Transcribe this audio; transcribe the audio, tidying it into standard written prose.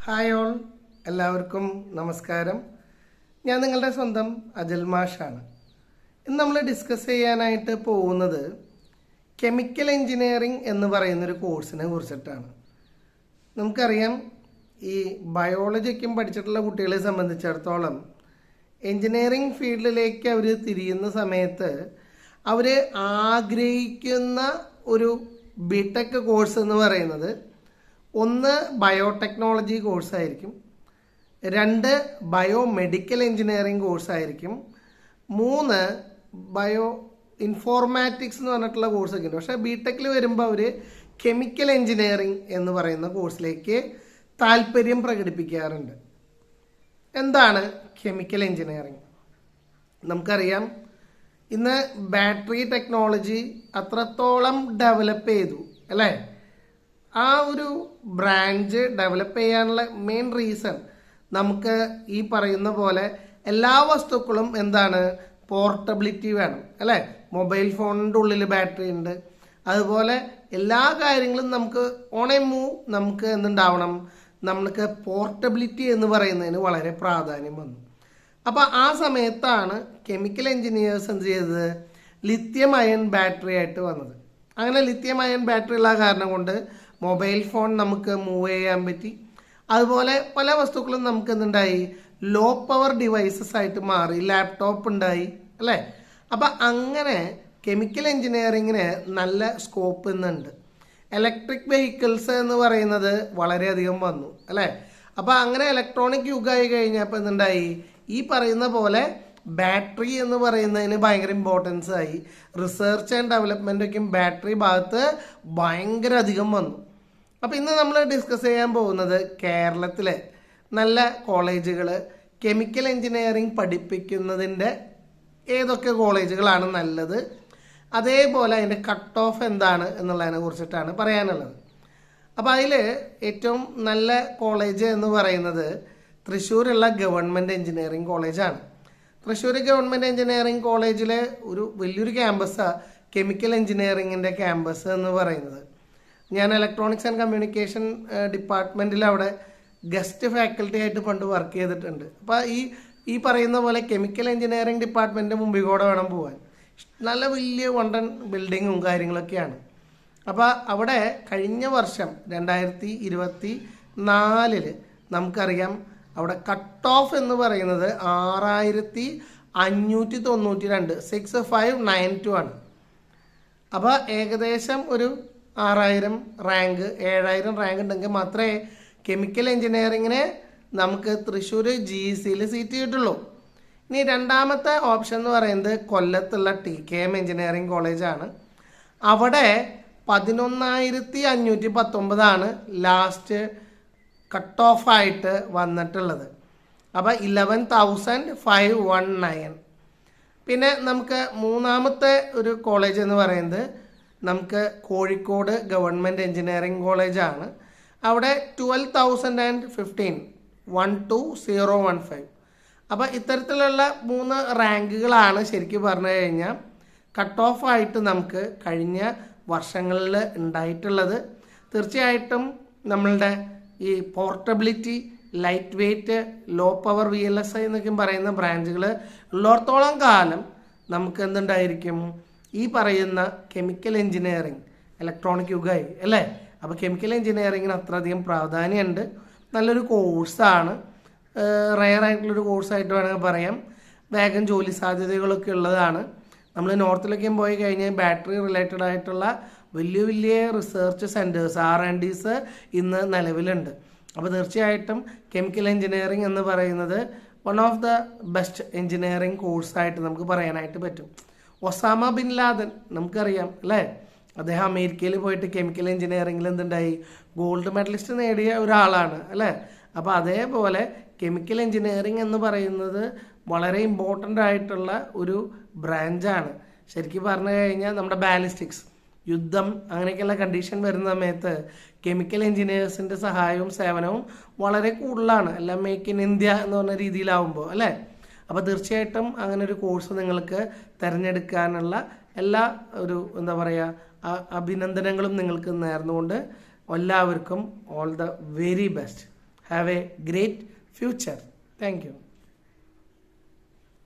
Hi all, എല്ലാവർക്കും നമസ്കാരം. ഞാൻ നിങ്ങളുടെ സ്വന്തം അജൽ മാഷാണ്. ഇന്ന് നമ്മൾ ഡിസ്കസ് ചെയ്യാനായിട്ട് പോകുന്നത് കെമിക്കൽ എഞ്ചിനീയറിംഗ് എന്ന് പറയുന്നൊരു കോഴ്സിനെ കുറിച്ചിട്ടാണ്. നമുക്കറിയാം, ഈ ബയോളജിക്കും പഠിച്ചിട്ടുള്ള കുട്ടികളെ സംബന്ധിച്ചിടത്തോളം എഞ്ചിനീയറിംഗ് ഫീൽഡിലേക്ക് അവർ തിരിയുന്ന സമയത്ത് അവർ ആഗ്രഹിക്കുന്ന ഒരു ബിടെക് കോഴ്സ് എന്ന് പറയുന്നത് ഒന്ന് ബയോടെക്നോളജി കോഴ്സായിരിക്കും, രണ്ട് ബയോമെഡിക്കൽ എഞ്ചിനീയറിംഗ് കോഴ്സായിരിക്കും, മൂന്ന് ബയോ ഇൻഫോർമാറ്റിക്സ് എന്ന് പറഞ്ഞിട്ടുള്ള കോഴ്സൊക്കെ ഉണ്ട്. പക്ഷേ ബിടെക്കിൽ വരുമ്പോൾ അവർ കെമിക്കൽ എഞ്ചിനീയറിംഗ് എന്ന് പറയുന്ന കോഴ്സിലേക്ക് താല്പര്യം പ്രകടിപ്പിക്കാറുണ്ട്. എന്താണ് കെമിക്കൽ എഞ്ചിനീയറിംഗ്? നമുക്കറിയാം, ഇന്ന് ബാറ്ററി ടെക്നോളജി അത്രത്തോളം ഡെവലപ്പ് ചെയ്തു അല്ലേ? ആ ഒരു ബ്രാഞ്ച് ഡെവലപ്പ് ചെയ്യാനുള്ള മെയിൻ റീസൺ നമുക്ക് ഈ പറയുന്ന പോലെ എല്ലാ വസ്തുക്കളും എന്താണ്, പോർട്ടബിലിറ്റി വേണം അല്ലേ? മൊബൈൽ ഫോണിൻ്റെ ഉള്ളിൽ ബാറ്ററി ഉണ്ട്. അതുപോലെ എല്ലാ കാര്യങ്ങളും നമുക്ക് ഓൺ എ മൂവ് നമുക്ക് എന്തുണ്ടാവണം, നമുക്ക് പോർട്ടബിലിറ്റി എന്ന് പറയുന്നതിന് വളരെ പ്രാധാന്യം വന്നു. അപ്പോൾ ആ സമയത്താണ് കെമിക്കൽ എഞ്ചിനീയേഴ്സ് എന്ത് ചെയ്തത്, ലിത്യം അയൺ ബാറ്ററി ആയിട്ട് വന്നത്. അങ്ങനെ ലിത്യം അയൺ ബാറ്ററി ഉള്ള കാരണം കൊണ്ട് മൊബൈൽ ഫോൺ നമുക്ക് മൂവ് ചെയ്യാൻ പറ്റി. അതുപോലെ പല വസ്തുക്കളും നമുക്ക് എന്തുണ്ടായി, ലോ പവർ ഡിവൈസസ് ആയിട്ട് മാറി, ലാപ്ടോപ്പ് ഉണ്ടായി അല്ലേ? അപ്പം അങ്ങനെ കെമിക്കൽ എഞ്ചിനീയറിങ്ങിന് നല്ല സ്കോപ്പ് ഇന്നുണ്ട്. ഇലക്ട്രിക് വെഹിക്കിൾസ് എന്ന് പറയുന്നത് വളരെയധികം വന്നു അല്ലേ? അപ്പം അങ്ങനെ ഇലക്ട്രോണിക് യുഗമായി കഴിഞ്ഞപ്പോൾ എന്തുണ്ടായി, ഈ പറയുന്ന പോലെ ബാറ്ററി എന്ന് പറയുന്നതിന് ഭയങ്കര ഇമ്പോർട്ടൻസ് ആയി. റിസർച്ച് ആൻഡ് ഡെവലപ്മെൻറ്റൊക്കെയും ബാറ്ററി ഭാഗത്ത് ഭയങ്കര അധികം വന്നു. അപ്പോൾ ഇന്ന് നമ്മൾ ഡിസ്കസ് ചെയ്യാൻ പോകുന്നത് കേരളത്തിലെ നല്ല കോളേജുകൾ കെമിക്കൽ എഞ്ചിനീയറിംഗ് പഠിപ്പിക്കുന്നതിൻ്റെ ഏതൊക്കെ കോളേജുകളാണ് നല്ലത്, അതേപോലെ അതിൻ്റെ കട്ട് ഓഫ് എന്താണ് എന്നുള്ളതിനെ കുറിച്ചിട്ടാണ് പറയാനുള്ളത്. അപ്പോൾ അതിൽ ഏറ്റവും നല്ല കോളേജ് എന്ന് പറയുന്നത് തൃശ്ശൂരുള്ള ഗവൺമെൻറ് എഞ്ചിനീയറിംഗ് കോളേജാണ്. തൃശ്ശൂർ ഗവൺമെൻറ് എഞ്ചിനീയറിംഗ് കോളേജിലെ ഒരു വലിയൊരു ക്യാമ്പസാണ് കെമിക്കൽ എഞ്ചിനീയറിങ്ങിൻ്റെ ക്യാമ്പസ് എന്ന് പറയുന്നത്. ഞാൻ ഇലക്ട്രോണിക്സ് ആൻഡ് കമ്മ്യൂണിക്കേഷൻ ഡിപ്പാർട്ട്മെൻറ്റിൽ അവിടെ ഗസ്റ്റ് ഫാക്കൽറ്റി ആയിട്ട് പണ്ട് വർക്ക് ചെയ്തിട്ടുണ്ട്. അപ്പോൾ ഈ പറയുന്ന പോലെ കെമിക്കൽ എഞ്ചിനീയറിംഗ് ഡിപ്പാർട്ട്മെൻറ്റിൻ്റെ മുമ്പിൽ കൂടെ വേണം പോകാൻ. നല്ല വലിയ വണ്ടൻ ബിൽഡിങ്ങും കാര്യങ്ങളൊക്കെയാണ്. അപ്പോൾ അവിടെ കഴിഞ്ഞ വർഷം 2024 നമുക്കറിയാം, അവിടെ കട്ട് ഓഫ് എന്ന് പറയുന്നത് 6592 6592 ആണ്. അപ്പോൾ ഏകദേശം ഒരു 6000 റാങ്ക് 7000 റാങ്ക് ഉണ്ടെങ്കിൽ മാത്രമേ കെമിക്കൽ എഞ്ചിനീയറിങ്ങിന് നമുക്ക് തൃശ്ശൂർ GECയിൽ സീറ്റ് കിട്ടുള്ളൂ. ഇനി രണ്ടാമത്തെ ഓപ്ഷൻ എന്ന് പറയുന്നത് കൊല്ലത്തുള്ള TKM എഞ്ചിനീയറിംഗ് കോളേജാണ്. അവിടെ 11519 ലാസ്റ്റ് കട്ട് ഓഫ് ആയിട്ട് വന്നിട്ടുള്ളത്. അപ്പോൾ 11519. പിന്നെ നമുക്ക് മൂന്നാമത്തെ ഒരു കോളേജ് എന്ന് പറയുന്നത് നമുക്ക് കോഴിക്കോട് ഗവൺമെൻറ് എഞ്ചിനീയറിംഗ് കോളേജാണ്. അവിടെ 12,015 12015. അപ്പോൾ ഇത്തരത്തിലുള്ള 3 റാങ്കുകളാണ് ശരിക്കും പറഞ്ഞു കഴിഞ്ഞാൽ കട്ട് ഓഫ് ആയിട്ട് നമുക്ക് കഴിഞ്ഞ വർഷങ്ങളിൽ ഉണ്ടായിട്ടുള്ളത്. തീർച്ചയായിട്ടും നമ്മളുടെ ഈ portability, light weight, low power VLSI എന്നൊക്കെ പറയുന്ന ബ്രാഞ്ചുകൾ ഉള്ളിടത്തോളം കാലം നമുക്ക് എന്തുണ്ടായിരിക്കും, ഈ പറയുന്ന കെമിക്കൽ എഞ്ചിനീയറിംഗ് ഇലക്ട്രോണിക് യുഗമായി അല്ലേ? അപ്പോൾ കെമിക്കൽ എഞ്ചിനീയറിങ്ങിന് അത്രയധികം പ്രാധാന്യമുണ്ട്. നല്ലൊരു കോഴ്സാണ്, റെയർ ആയിട്ടുള്ളൊരു കോഴ്സായിട്ട് വേണമെങ്കിൽ പറയാം. വേഗം ജോലി സാധ്യതകളൊക്കെ ഉള്ളതാണ്. നമ്മൾ നോർത്തിലേക്കും പോയി കഴിഞ്ഞാൽ ബാറ്ററി റിലേറ്റഡ് ആയിട്ടുള്ള വലിയ വലിയ റിസർച്ച് സെൻറ്റേഴ്സ് R&Ds ഇന്ന് നിലവിലുണ്ട്. അപ്പോൾ തീർച്ചയായിട്ടും കെമിക്കൽ എഞ്ചിനീയറിംഗ് എന്ന് പറയുന്നത് one of the best engineering കോഴ്സായിട്ട് നമുക്ക് പറയാനായിട്ട് പറ്റും. ഒസാമ ബിൻ ലാദൻ നമുക്കറിയാം അല്ലേ? അദ്ദേഹം അമേരിക്കയിൽ പോയിട്ട് കെമിക്കൽ എഞ്ചിനീയറിംഗിൽ എന്തുണ്ടായി, ഗോൾഡ് മെഡലിസ്റ്റ് നേടിയ ഒരാളാണ് അല്ലേ? അപ്പോൾ അതേപോലെ കെമിക്കൽ എഞ്ചിനീയറിംഗ് എന്ന് പറയുന്നത് വളരെ ഇമ്പോർട്ടൻ്റ് ആയിട്ടുള്ള ഒരു ബ്രാഞ്ചാണ്. ശരിക്കും പറഞ്ഞു കഴിഞ്ഞാൽ നമ്മുടെ ബാലിസ്റ്റിക്സ്, യുദ്ധം, അങ്ങനെയൊക്കെയുള്ള കണ്ടീഷൻ വരുന്ന സമയത്ത് കെമിക്കൽ എഞ്ചിനീയേഴ്സിൻ്റെ സഹായവും സേവനവും വളരെ കൂടുതലാണ്. എല്ലാം മേക്ക് ഇൻ ഇന്ത്യ എന്ന് പറഞ്ഞ രീതിയിലാവുമ്പോൾ അല്ലേ? അപ്പോൾ തീർച്ചയായിട്ടും അങ്ങനെ ഒരു കോഴ്സ് നിങ്ങൾക്ക് തിരഞ്ഞെടുക്കാനുള്ള എല്ലാ ഒരു എന്താ പറയുക അഭിനന്ദനങ്ങളും നിങ്ങൾക്ക് നേർന്നുകൊണ്ട് എല്ലാവർക്കും all the very best. Have A great future. Thank you.